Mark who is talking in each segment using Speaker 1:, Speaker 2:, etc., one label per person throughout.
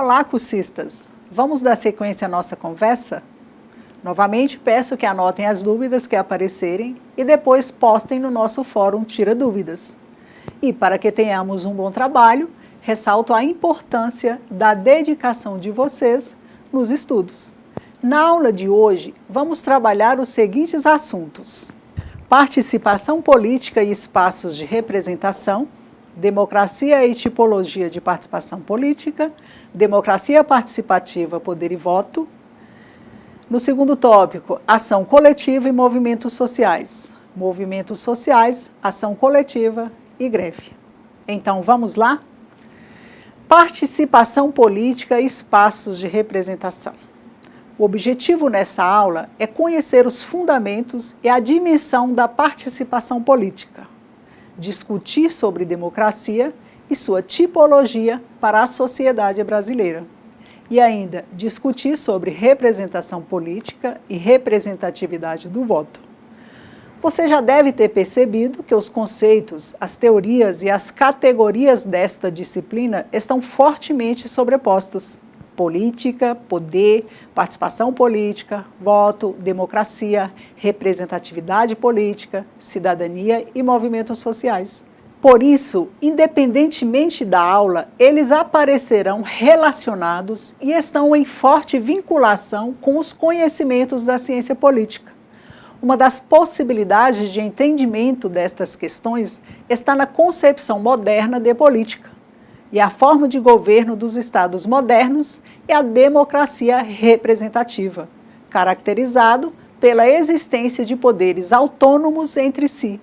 Speaker 1: Olá, cursistas! Vamos dar sequência à nossa conversa? Novamente, peço que anotem as dúvidas que aparecerem e depois postem no nosso fórum Tira Dúvidas. E para que tenhamos um bom trabalho, ressalto a importância da dedicação de vocês nos estudos. Na aula de hoje, vamos trabalhar os seguintes assuntos: participação política e espaços de representação, democracia e tipologia de participação política, democracia participativa, poder e voto. No segundo tópico, ação coletiva e movimentos sociais. Movimentos sociais, ação coletiva e greve. Então, vamos lá? Participação política e espaços de representação. O objetivo nessa aula é conhecer os fundamentos e a dimensão da participação política, discutir sobre democracia e sua tipologia para a sociedade brasileira, e ainda discutir sobre representação política e representatividade do voto. Você já deve ter percebido que os conceitos, as teorias e as categorias desta disciplina estão fortemente sobrepostos. Política, poder, participação política, voto, democracia, representatividade política, cidadania e movimentos sociais. Por isso, independentemente da aula, eles aparecerão relacionados e estão em forte vinculação com os conhecimentos da ciência política. Uma das possibilidades de entendimento destas questões está na concepção moderna de política. E a forma de governo dos estados modernos é a democracia representativa, caracterizado pela existência de poderes autônomos entre si,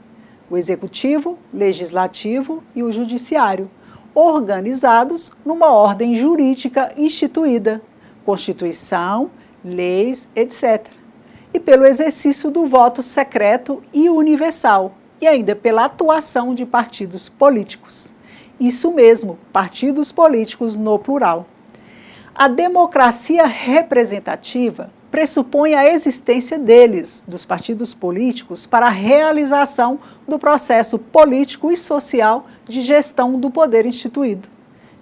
Speaker 1: o executivo, legislativo e o judiciário, organizados numa ordem jurídica instituída, Constituição, leis, etc., e pelo exercício do voto secreto e universal, e ainda pela atuação de partidos políticos. Isso mesmo, partidos políticos no plural. A democracia representativa pressupõe a existência deles, dos partidos políticos, para a realização do processo político e social de gestão do poder instituído.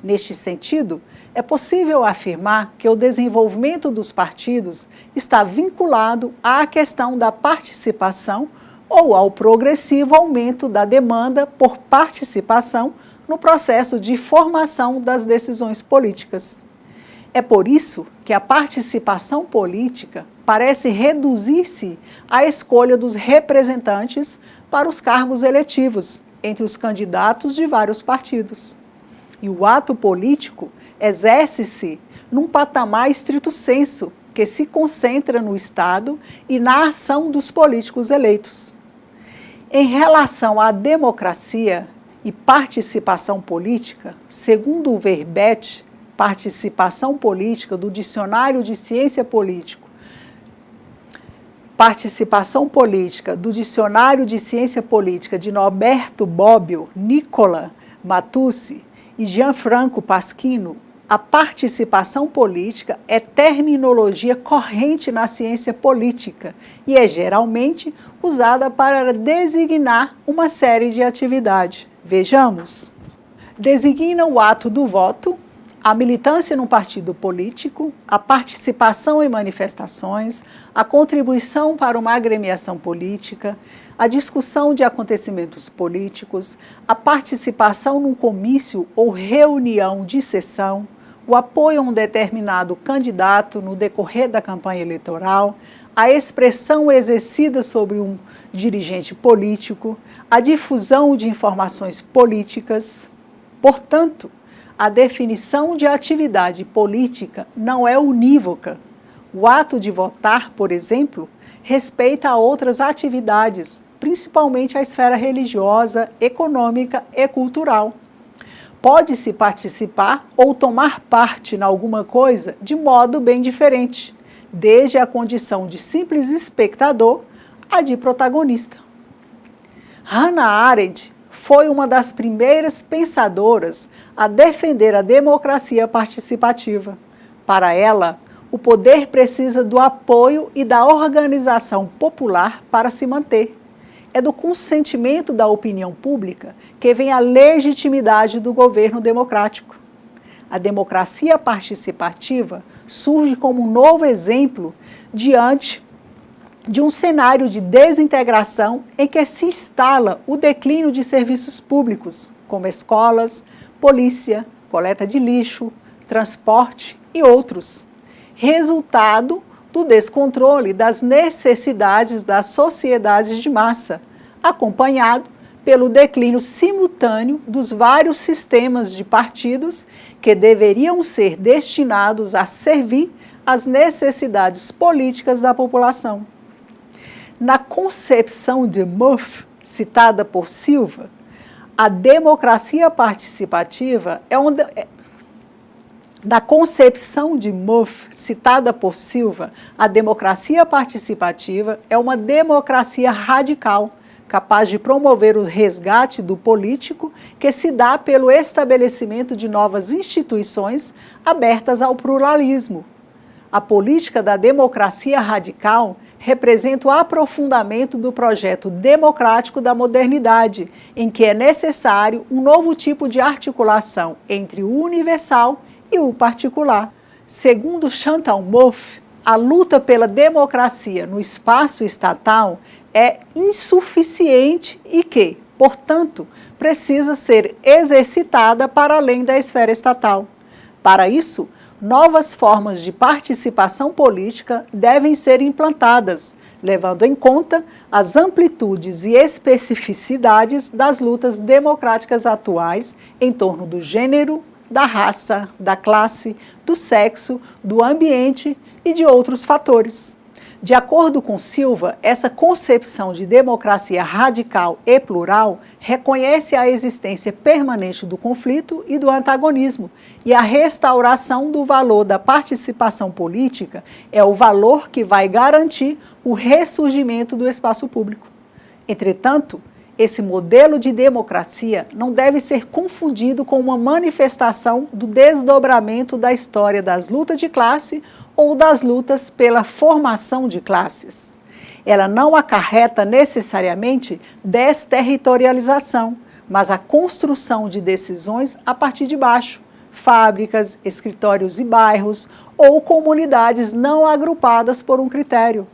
Speaker 1: Neste sentido, é possível afirmar que o desenvolvimento dos partidos está vinculado à questão da participação ou ao progressivo aumento da demanda por participação no processo de formação das decisões políticas. É por isso que a participação política parece reduzir-se à escolha dos representantes para os cargos eletivos entre os candidatos de vários partidos. E o ato político exerce-se num patamar estrito sensu, que se concentra no Estado e na ação dos políticos eleitos. Em relação à democracia e participação política, segundo o verbete participação política do Dicionário de Ciência Política, participação política do Dicionário de Ciência Política de Norberto Bobbio, Nicola Matteucci e Gianfranco Pasquino, a participação política é terminologia corrente na ciência política e é geralmente usada para designar uma série de atividades. Vejamos. Designa o ato do voto, a militância num partido político, a participação em manifestações, a contribuição para uma agremiação política, a discussão de acontecimentos políticos, a participação num comício ou reunião de sessão, o apoio a um determinado candidato no decorrer da campanha eleitoral, a expressão exercida sobre um dirigente político, a difusão de informações políticas. Portanto, a definição de atividade política não é unívoca. O ato de votar, por exemplo, respeita a outras atividades, principalmente a esfera religiosa, econômica e cultural. Pode-se participar ou tomar parte em alguma coisa de modo bem diferente, desde a condição de simples espectador a de protagonista. Hannah Arendt foi uma das primeiras pensadoras a defender a democracia participativa. Para ela, o poder precisa do apoio e da organização popular para se manter. É do consentimento da opinião pública que vem a legitimidade do governo democrático. A democracia participativa surge como um novo exemplo diante de um cenário de desintegração em que se instala o declínio de serviços públicos, como escolas, polícia, coleta de lixo, transporte e outros, resultado do descontrole das necessidades das sociedades de massa, acompanhado pelo declínio simultâneo dos vários sistemas de partidos que deveriam ser destinados a servir às necessidades políticas da população. Na concepção de Mouffe, citada por Silva, a democracia participativa é uma democracia radical, capaz de promover o resgate do político, que se dá pelo estabelecimento de novas instituições abertas ao pluralismo. A política da democracia radical representa o aprofundamento do projeto democrático da modernidade, em que é necessário um novo tipo de articulação entre o universal e o particular. Segundo Chantal Mouffe, a luta pela democracia no espaço estatal é insuficiente e que, portanto, precisa ser exercitada para além da esfera estatal. Para isso, novas formas de participação política devem ser implantadas, levando em conta as amplitudes e especificidades das lutas democráticas atuais em torno do gênero, da raça, da classe, do sexo, do ambiente e de outros fatores. De acordo com Silva, essa concepção de democracia radical e plural reconhece a existência permanente do conflito e do antagonismo, e a restauração do valor da participação política é o valor que vai garantir o ressurgimento do espaço público. Entretanto, esse modelo de democracia não deve ser confundido com uma manifestação do desdobramento da história das lutas de classe ou das lutas pela formação de classes. Ela não acarreta necessariamente desterritorialização, mas a construção de decisões a partir de baixo, fábricas, escritórios e bairros ou comunidades não agrupadas por um critério.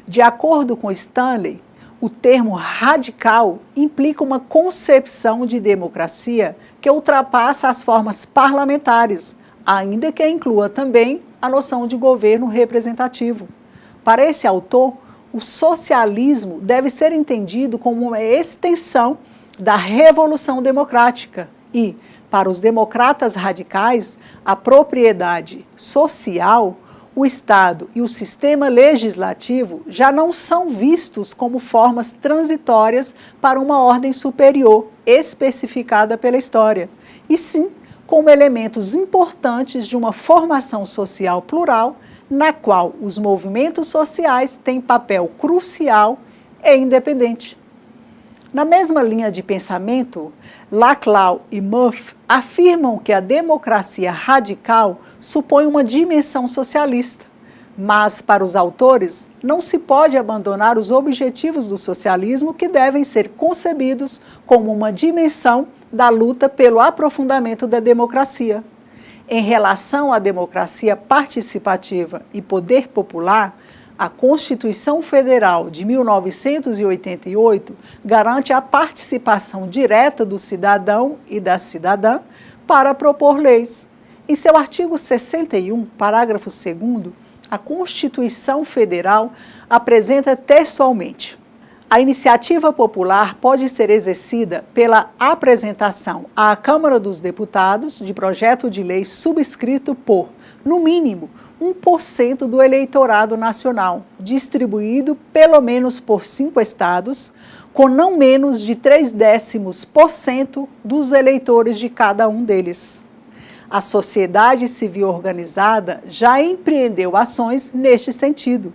Speaker 1: De acordo com Stanley, o termo radical implica uma concepção de democracia que ultrapassa as formas parlamentares, ainda que inclua também a noção de governo representativo. Para esse autor, o socialismo deve ser entendido como uma extensão da revolução democrática e, para os democratas radicais, a propriedade social, o Estado e o sistema legislativo já não são vistos como formas transitórias para uma ordem superior especificada pela história, e sim como elementos importantes de uma formação social plural, na qual os movimentos sociais têm papel crucial e independente. Na mesma linha de pensamento, Laclau e Mouffe afirmam que a democracia radical supõe uma dimensão socialista, mas, para os autores, não se pode abandonar os objetivos do socialismo, que devem ser concebidos como uma dimensão da luta pelo aprofundamento da democracia. Em relação à democracia participativa e poder popular, a Constituição Federal de 1988 garante a participação direta do cidadão e da cidadã para propor leis. Em seu artigo 61, parágrafo 2º, a Constituição Federal apresenta textualmente: a iniciativa popular pode ser exercida pela apresentação à Câmara dos Deputados de projeto de lei subscrito por, no mínimo, 1% do eleitorado nacional, distribuído pelo menos por 5 estados, com não menos de 0,3% dos eleitores de cada um deles. A sociedade civil organizada já empreendeu ações neste sentido.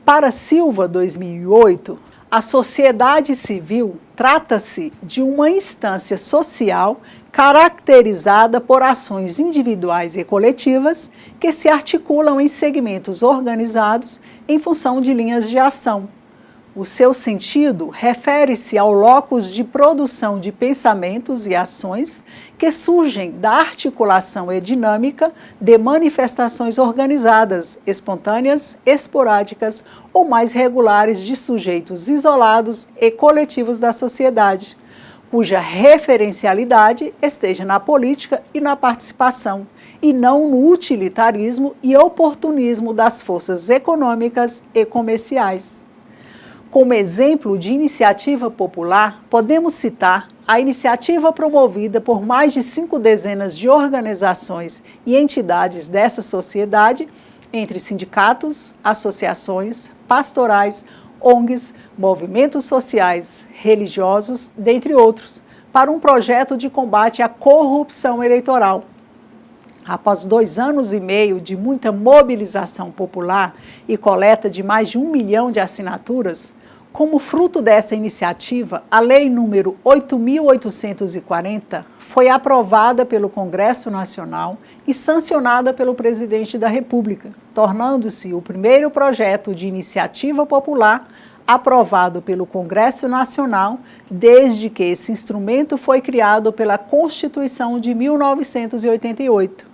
Speaker 1: Para Silva, 2008, a sociedade civil trata-se de uma instância social caracterizada por ações individuais e coletivas que se articulam em segmentos organizados em função de linhas de ação. O seu sentido refere-se ao locus de produção de pensamentos e ações que surgem da articulação e dinâmica de manifestações organizadas, espontâneas, esporádicas ou mais regulares de sujeitos isolados e coletivos da sociedade, cuja referencialidade esteja na política e na participação, e não no utilitarismo e oportunismo das forças econômicas e comerciais. Como exemplo de iniciativa popular, podemos citar a iniciativa promovida por mais de 5 dezenas de organizações e entidades dessa sociedade, entre sindicatos, associações, pastorais, ONGs, movimentos sociais, religiosos, dentre outros, para um projeto de combate à corrupção eleitoral. Após 2 anos e meio de muita mobilização popular e coleta de mais de 1 milhão de assinaturas, como fruto dessa iniciativa, a Lei nº 8.840 foi aprovada pelo Congresso Nacional e sancionada pelo Presidente da República, tornando-se o primeiro projeto de iniciativa popular aprovado pelo Congresso Nacional desde que esse instrumento foi criado pela Constituição de 1988,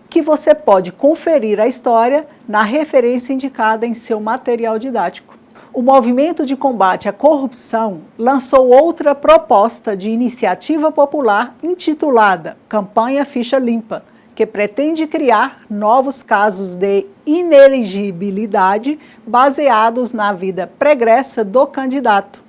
Speaker 1: que você pode conferir a história na referência indicada em seu material didático. O Movimento de Combate à Corrupção lançou outra proposta de iniciativa popular intitulada Campanha Ficha Limpa, que pretende criar novos casos de inelegibilidade baseados na vida pregressa do candidato.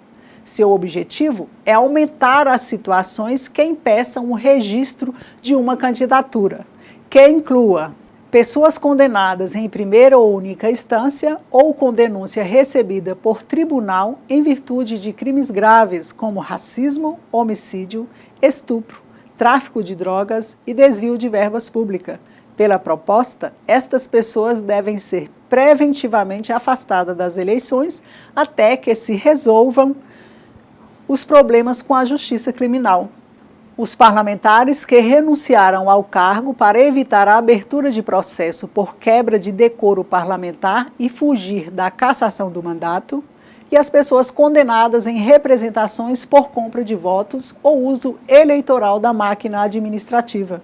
Speaker 1: Seu objetivo é aumentar as situações que impeçam o registro de uma candidatura, que inclua pessoas condenadas em primeira ou única instância ou com denúncia recebida por tribunal em virtude de crimes graves como racismo, homicídio, estupro, tráfico de drogas e desvio de verbas públicas. Pela proposta, estas pessoas devem ser preventivamente afastadas das eleições até que se resolvam os problemas com a justiça criminal. Os parlamentares que renunciaram ao cargo para evitar a abertura de processo por quebra de decoro parlamentar e fugir da cassação do mandato, e as pessoas condenadas em representações por compra de votos ou uso eleitoral da máquina administrativa.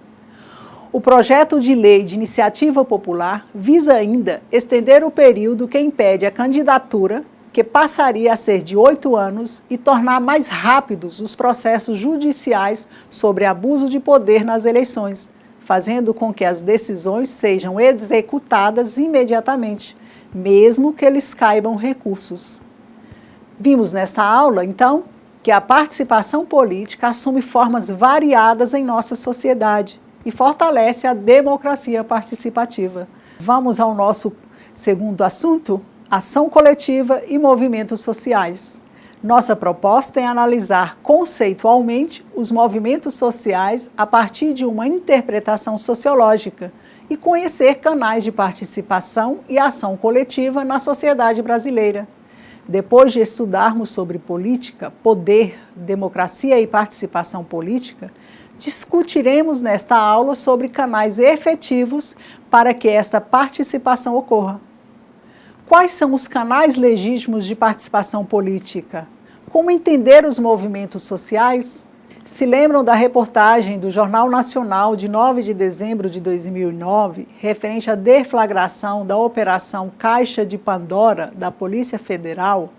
Speaker 1: O projeto de lei de iniciativa popular visa ainda estender o período que impede a candidatura, que passaria a ser de 8 anos, e tornar mais rápidos os processos judiciais sobre abuso de poder nas eleições, fazendo com que as decisões sejam executadas imediatamente, mesmo que lhes caibam recursos. Vimos nesta aula, então, que a participação política assume formas variadas em nossa sociedade e fortalece a democracia participativa. Vamos ao nosso segundo assunto? Ação coletiva e movimentos sociais. Nossa proposta é analisar conceitualmente os movimentos sociais a partir de uma interpretação sociológica e conhecer canais de participação e ação coletiva na sociedade brasileira. Depois de estudarmos sobre política, poder, democracia e participação política, discutiremos nesta aula sobre canais efetivos para que esta participação ocorra. Quais são os canais legítimos de participação política? Como entender os movimentos sociais? Se lembram da reportagem do Jornal Nacional de 9 de dezembro de 2009, referente à deflagração da Operação Caixa de Pandora da Polícia Federal?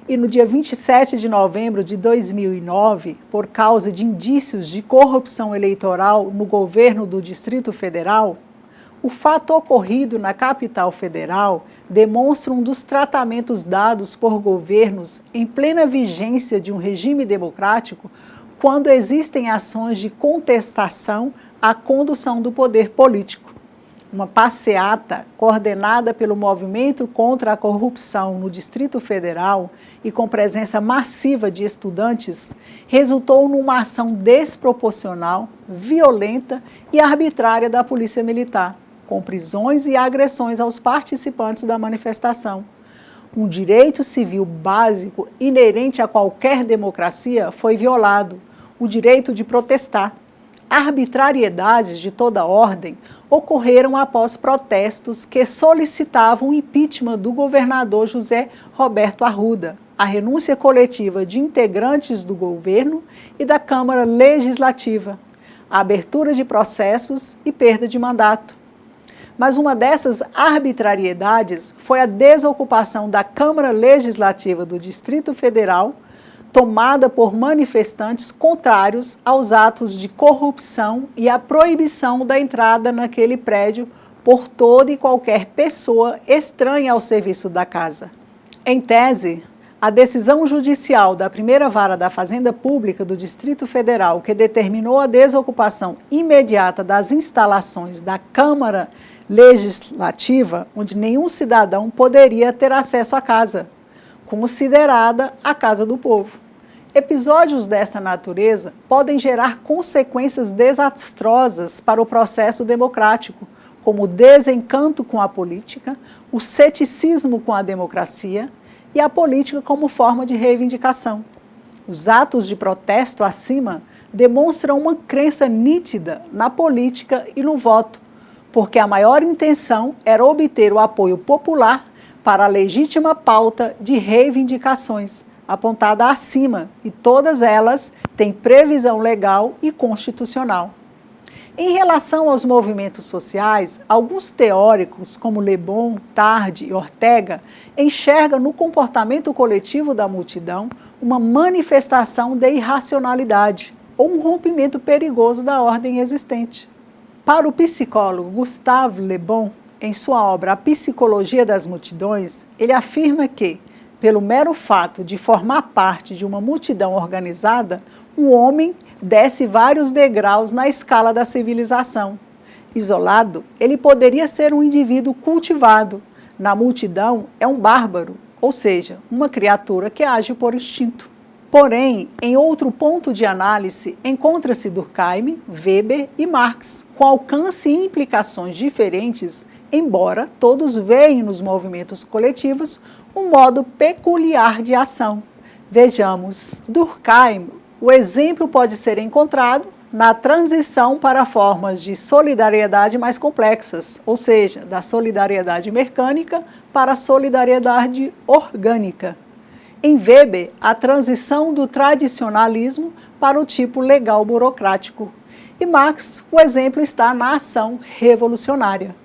Speaker 1: E no dia 27 de novembro de 2009, por causa de indícios de corrupção eleitoral no governo do Distrito Federal? O fato ocorrido na capital federal demonstra um dos tratamentos dados por governos em plena vigência de um regime democrático quando existem ações de contestação à condução do poder político. Uma passeata coordenada pelo Movimento contra a Corrupção no Distrito Federal e com presença massiva de estudantes resultou numa ação desproporcional, violenta e arbitrária da Polícia Militar, com prisões e agressões aos participantes da manifestação. Um direito civil básico inerente a qualquer democracia foi violado, o direito de protestar. arbitrariedades de toda ordem ocorreram após protestos que solicitavam o impeachment do governador José Roberto Arruda, a renúncia coletiva de integrantes do governo e da Câmara Legislativa, a abertura de processos e perda de mandato. Mas uma dessas arbitrariedades foi a desocupação da Câmara Legislativa do Distrito Federal, tomada por manifestantes contrários aos atos de corrupção e à proibição da entrada naquele prédio por toda e qualquer pessoa estranha ao serviço da casa. Em tese, a decisão judicial da primeira vara da Fazenda Pública do Distrito Federal, que determinou a desocupação imediata das instalações da Câmara Legislativa, onde nenhum cidadão poderia ter acesso à casa, considerada a Casa do Povo. Episódios desta natureza podem gerar consequências desastrosas para o processo democrático, como o desencanto com a política, o ceticismo com a democracia e a política como forma de reivindicação. Os atos de protesto acima demonstram uma crença nítida na política e no voto, porque a maior intenção era obter o apoio popular para a legítima pauta de reivindicações, apontada acima, e todas elas têm previsão legal e constitucional. Em relação aos movimentos sociais, alguns teóricos, como Le Bon, Tarde e Ortega, enxergam no comportamento coletivo da multidão uma manifestação de irracionalidade ou um rompimento perigoso da ordem existente. Para o psicólogo Gustave Le Bon, em sua obra A Psicologia das Multidões, ele afirma que, pelo mero fato de formar parte de uma multidão organizada, o homem desce vários degraus na escala da civilização. Isolado, ele poderia ser um indivíduo cultivado. Na multidão, é um bárbaro, ou seja, uma criatura que age por instinto. Porém, em outro ponto de análise, encontra-se Durkheim, Weber e Marx, com alcance e implicações diferentes, embora todos veem nos movimentos coletivos um modo peculiar de ação. Vejamos, Durkheim, o exemplo pode ser encontrado na transição para formas de solidariedade mais complexas, ou seja, da solidariedade mecânica para a solidariedade orgânica. Em Weber, a transição do tradicionalismo para o tipo legal burocrático. E Marx, o exemplo está na ação revolucionária.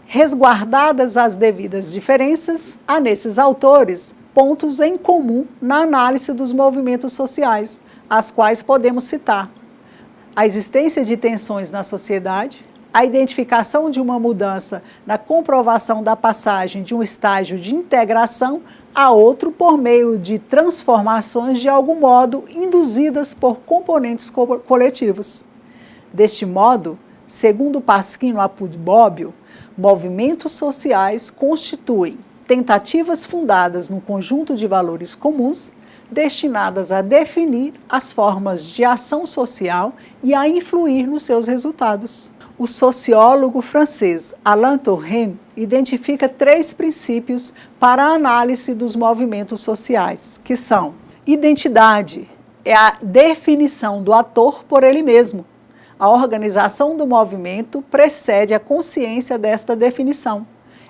Speaker 1: Resguardadas as devidas diferenças, há nesses autores pontos em comum na análise dos movimentos sociais, as quais podemos citar: a existência de tensões na sociedade, a identificação de uma mudança na comprovação da passagem de um estágio de integração a outro por meio de transformações de algum modo induzidas por componentes coletivos. Deste modo, segundo Pasquino Apud-Bobbio, movimentos sociais constituem tentativas fundadas no conjunto de valores comuns, destinadas a definir as formas de ação social e a influir nos seus resultados. O sociólogo francês Alain Touraine identifica 3 princípios para a análise dos movimentos sociais, que são: identidade é a definição do ator por ele mesmo. A organização do movimento precede a consciência desta definição.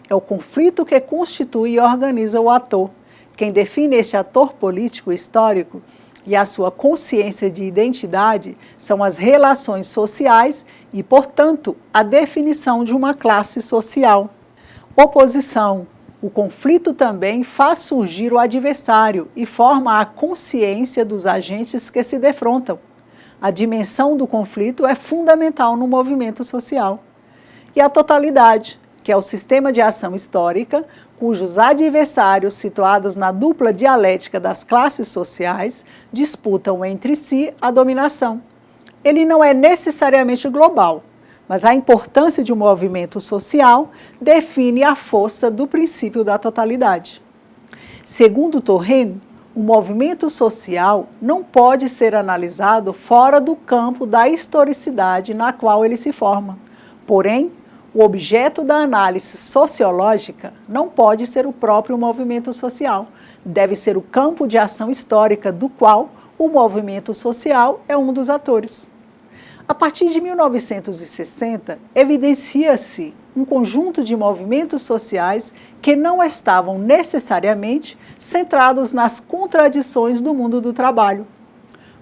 Speaker 1: É o conflito que constitui e organiza o ator. Quem define este ator político histórico e a sua consciência de identidade são as relações sociais e, portanto, a definição de uma classe social. Oposição. O conflito também faz surgir o adversário e forma a consciência dos agentes que se defrontam. A dimensão do conflito é fundamental no movimento social. E a totalidade, que é o sistema de ação histórica, cujos adversários, situados na dupla dialética das classes sociais, disputam entre si a dominação. Ele não é necessariamente global, mas a importância de um movimento social define a força do princípio da totalidade. Segundo Touraine, o movimento social não pode ser analisado fora do campo da historicidade na qual ele se forma. Porém, o objeto da análise sociológica não pode ser o próprio movimento social, deve ser o campo de ação histórica do qual o movimento social é um dos atores. A partir de 1960, evidencia-se um conjunto de movimentos sociais que não estavam necessariamente centrados nas contradições do mundo do trabalho.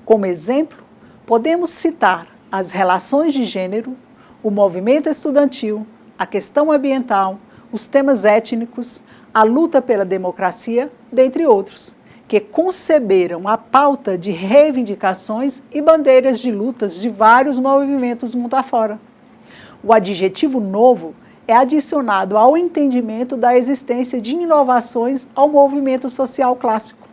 Speaker 1: Como exemplo, podemos citar as relações de gênero, o movimento estudantil, a questão ambiental, os temas étnicos, a luta pela democracia, dentre outros, que conceberam a pauta de reivindicações e bandeiras de lutas de vários movimentos mundo afora. O adjetivo novo é adicionado ao entendimento da existência de inovações ao movimento social clássico.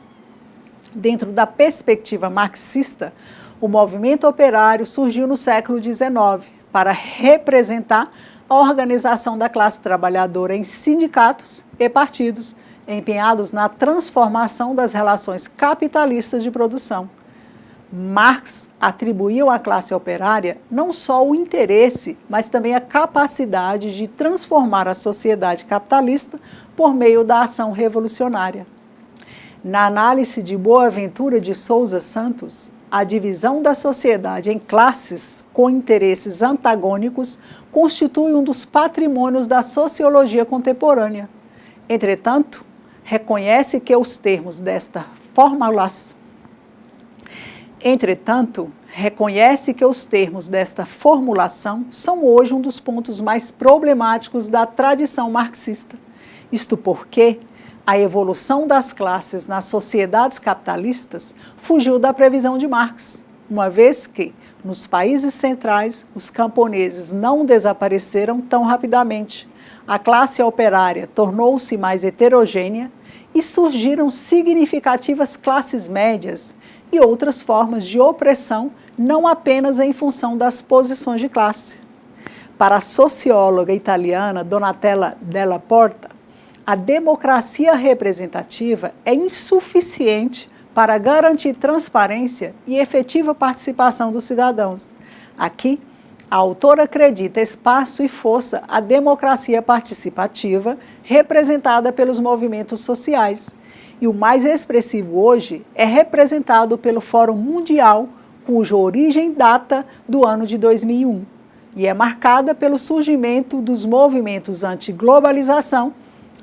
Speaker 1: Dentro da perspectiva marxista, o movimento operário surgiu no século XIX para representar a organização da classe trabalhadora em sindicatos e partidos, empenhados na transformação das relações capitalistas de produção. Marx atribuiu à classe operária não só o interesse, mas também a capacidade de transformar a sociedade capitalista por meio da ação revolucionária. Na análise de Boaventura de Souza Santos, a divisão da sociedade em classes com interesses antagônicos constitui um dos patrimônios da sociologia contemporânea. Entretanto, reconhece que os termos desta formulação são hoje um dos pontos mais problemáticos da tradição marxista. Isto porque a evolução das classes nas sociedades capitalistas fugiu da previsão de Marx, uma vez que, nos países centrais, os camponeses não desapareceram tão rapidamente. A classe operária tornou-se mais heterogênea e surgiram significativas classes médias e outras formas de opressão, não apenas em função das posições de classe. Para a socióloga italiana Donatella Della Porta, a democracia representativa é insuficiente para garantir transparência e efetiva participação dos cidadãos. Aqui, a autora acredita espaço e força à democracia participativa representada pelos movimentos sociais. E o mais expressivo hoje é representado pelo Fórum Mundial, cuja origem data do ano de 2001 e é marcada pelo surgimento dos movimentos anti-globalização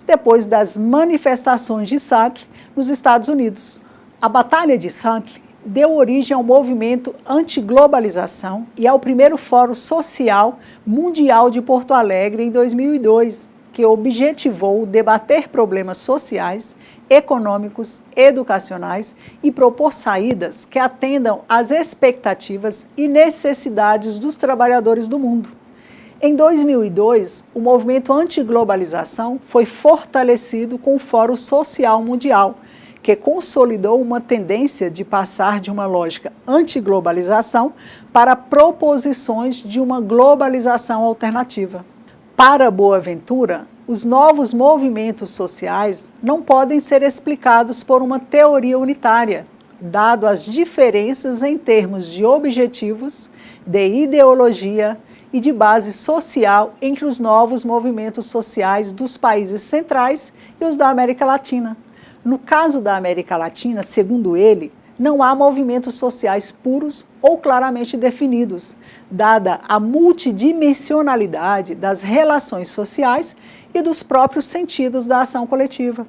Speaker 1: depois das manifestações de Santli nos Estados Unidos. A Batalha de Santli deu origem ao movimento anti-globalização e ao primeiro Fórum Social Mundial de Porto Alegre em 2002, que objetivou debater problemas sociais, econômicos, educacionais e propor saídas que atendam às expectativas e necessidades dos trabalhadores do mundo. Em 2002, o movimento anti-globalização foi fortalecido com o Fórum Social Mundial, que consolidou uma tendência de passar de uma lógica anti-globalização para proposições de uma globalização alternativa. Para Boaventura, os novos movimentos sociais não podem ser explicados por uma teoria unitária, dado as diferenças em termos de objetivos, de ideologia e de base social entre os novos movimentos sociais dos países centrais e os da América Latina. No caso da América Latina, segundo ele, não há movimentos sociais puros ou claramente definidos, dada a multidimensionalidade das relações sociais e dos próprios sentidos da ação coletiva.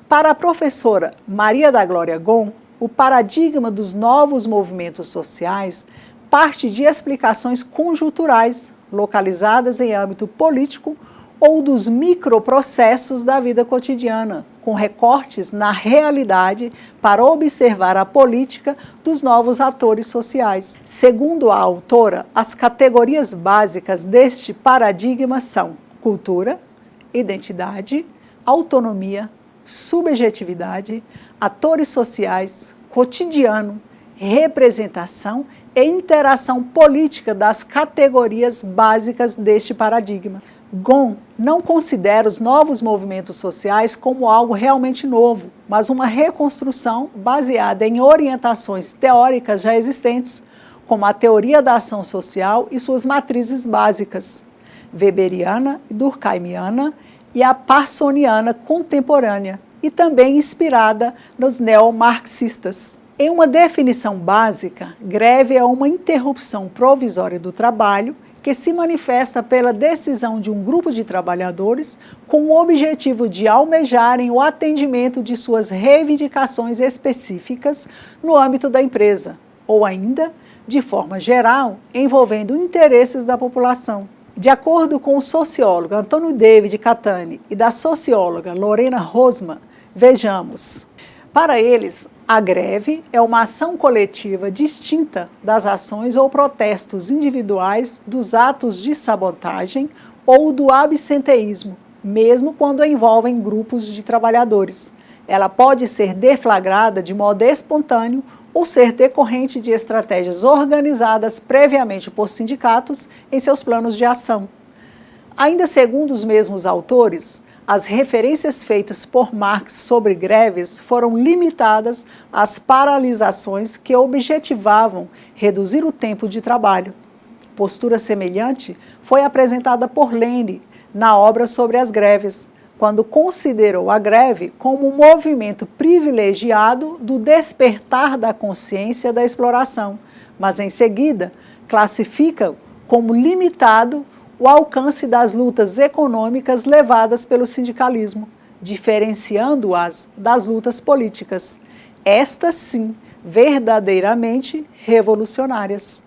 Speaker 1: Para a professora Maria da Glória Gon, o paradigma dos novos movimentos sociais parte de explicações conjunturais, localizadas em âmbito político ou dos microprocessos da vida cotidiana, com recortes na realidade para observar a política dos novos atores sociais. Segundo a autora, as categorias básicas deste paradigma são cultura, identidade, autonomia, subjetividade, atores sociais, cotidiano, representação e interação política das categorias básicas deste paradigma. Gon não considera os novos movimentos sociais como algo realmente novo, mas uma reconstrução baseada em orientações teóricas já existentes, como a teoria da ação social e suas matrizes básicas, weberiana e durkheimiana, e a parsoniana contemporânea, e também inspirada nos neomarxistas. Em uma definição básica, greve é uma interrupção provisória do trabalho que se manifesta pela decisão de um grupo de trabalhadores com o objetivo de almejarem o atendimento de suas reivindicações específicas no âmbito da empresa, ou ainda, de forma geral, envolvendo interesses da população. De acordo com o sociólogo Antônio David Catani e da socióloga Lorena Rosman, vejamos. Para eles, a greve é uma ação coletiva distinta das ações ou protestos individuais, dos atos de sabotagem ou do absenteísmo, mesmo quando envolvem grupos de trabalhadores. Ela pode ser deflagrada de modo espontâneo ou ser decorrente de estratégias organizadas previamente por sindicatos em seus planos de ação. Ainda segundo os mesmos autores, as referências feitas por Marx sobre greves foram limitadas às paralisações que objetivavam reduzir o tempo de trabalho. Postura semelhante foi apresentada por Lênin na obra sobre as greves, quando considerou a greve como um movimento privilegiado do despertar da consciência da exploração, mas em seguida classifica como limitado o alcance das lutas econômicas levadas pelo sindicalismo, diferenciando-as das lutas políticas, estas sim, verdadeiramente revolucionárias.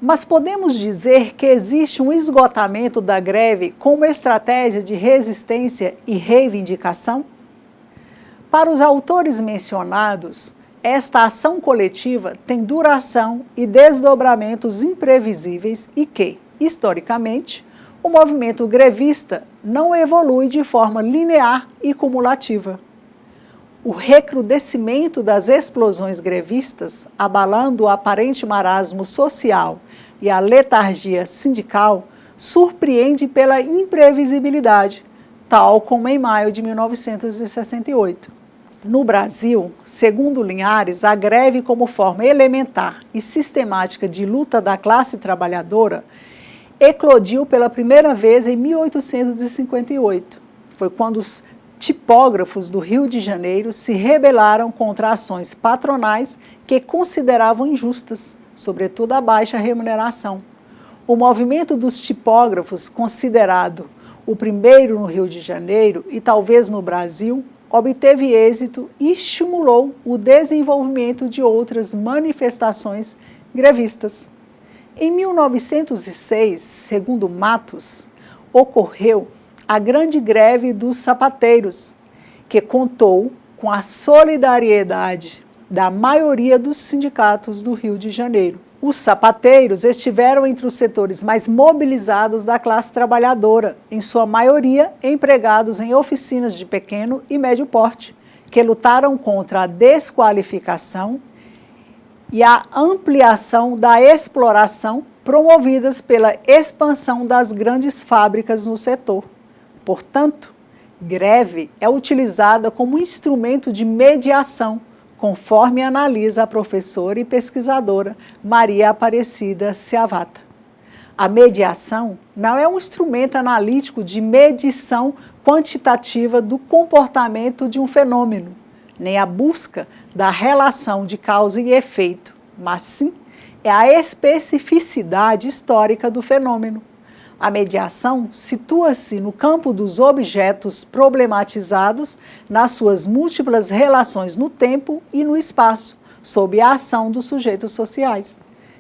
Speaker 1: Mas podemos dizer que existe um esgotamento da greve como estratégia de resistência e reivindicação? Para os autores mencionados, esta ação coletiva tem duração e desdobramentos imprevisíveis e que, historicamente, o movimento grevista não evolui de forma linear e cumulativa. O recrudescimento das explosões grevistas, abalando o aparente marasmo social e a letargia sindical, surpreende pela imprevisibilidade, tal como em maio de 1968. No Brasil, segundo Linhares, a greve como forma elementar e sistemática de luta da classe trabalhadora eclodiu pela primeira vez em 1858. Foi quando os tipógrafos do Rio de Janeiro se rebelaram contra ações patronais que consideravam injustas, sobretudo a baixa remuneração. O movimento dos tipógrafos, considerado o primeiro no Rio de Janeiro e talvez no Brasil, obteve êxito e estimulou o desenvolvimento de outras manifestações grevistas. Em 1906, segundo Matos, ocorreu a grande greve dos sapateiros, que contou com a solidariedade da maioria dos sindicatos do Rio de Janeiro. Os sapateiros estiveram entre os setores mais mobilizados da classe trabalhadora, em sua maioria empregados em oficinas de pequeno e médio porte, que lutaram contra a desqualificação e a ampliação da exploração promovidas pela expansão das grandes fábricas no setor. Portanto, greve é utilizada como instrumento de mediação, conforme analisa a professora e pesquisadora Maria Aparecida Seavata. A mediação não é um instrumento analítico de medição quantitativa do comportamento de um fenômeno, nem a busca da relação de causa e efeito, mas sim é a especificidade histórica do fenômeno. A mediação situa-se no campo dos objetos problematizados nas suas múltiplas relações no tempo e no espaço, sob a ação dos sujeitos sociais.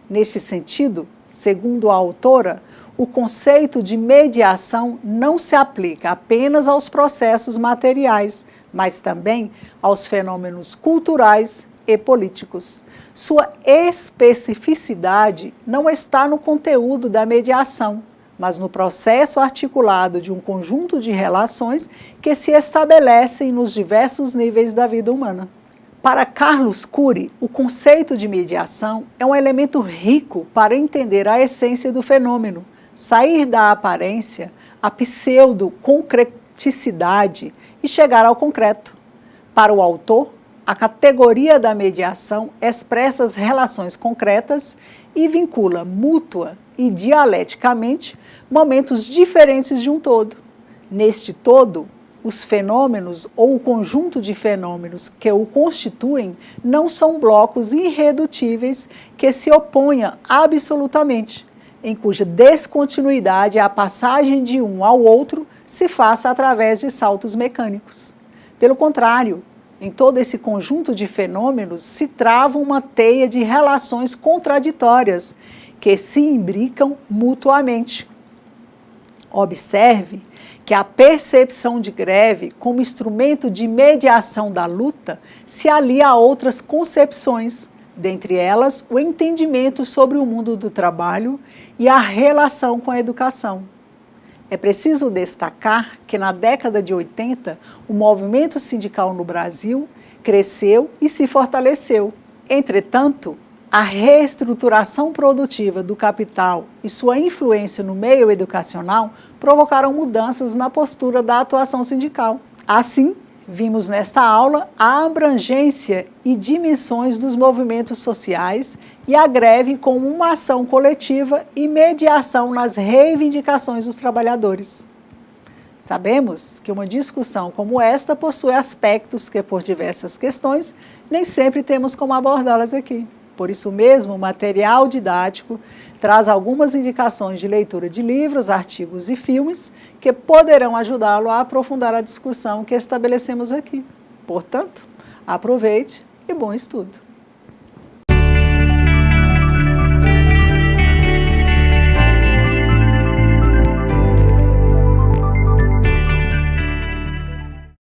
Speaker 1: Neste sentido, segundo a autora, o conceito de mediação não se aplica apenas aos processos materiais, mas também aos fenômenos culturais e políticos. Sua especificidade não está no conteúdo da mediação, mas no processo articulado de um conjunto de relações que se estabelecem nos diversos níveis da vida humana. Para Carlos Cury, o conceito de mediação é um elemento rico para entender a essência do fenômeno, sair da aparência, a pseudo-concreticidade e chegar ao concreto. Para o autor, a categoria da mediação expressa as relações concretas e vincula mútua e dialeticamente momentos diferentes de um todo. Neste todo, Os fenômenos ou o conjunto de fenômenos que o constituem não são blocos irredutíveis que se oponham absolutamente, em cuja descontinuidade a passagem de um ao outro se faça através de saltos mecânicos. Pelo contrário, em todo esse conjunto de fenômenos se trava uma teia de relações contraditórias que se imbricam mutuamente. Observe que a percepção de greve como instrumento de mediação da luta se alia a outras concepções, dentre elas o entendimento sobre o mundo do trabalho e a relação com a educação. É preciso destacar que na década de 80, o movimento sindical no Brasil cresceu e se fortaleceu. Entretanto, a reestruturação produtiva do capital e sua influência no meio educacional provocaram mudanças na postura da atuação sindical. Assim, vimos nesta aula a abrangência e dimensões dos movimentos sociais e a greve como uma ação coletiva e mediação nas reivindicações dos trabalhadores. Sabemos que uma discussão como esta possui aspectos que, por diversas questões, nem sempre temos como abordá-las aqui. Por isso mesmo, o material didático traz algumas indicações de leitura de livros, artigos e filmes que poderão ajudá-lo a aprofundar a discussão que estabelecemos aqui. Portanto, aproveite e bom estudo!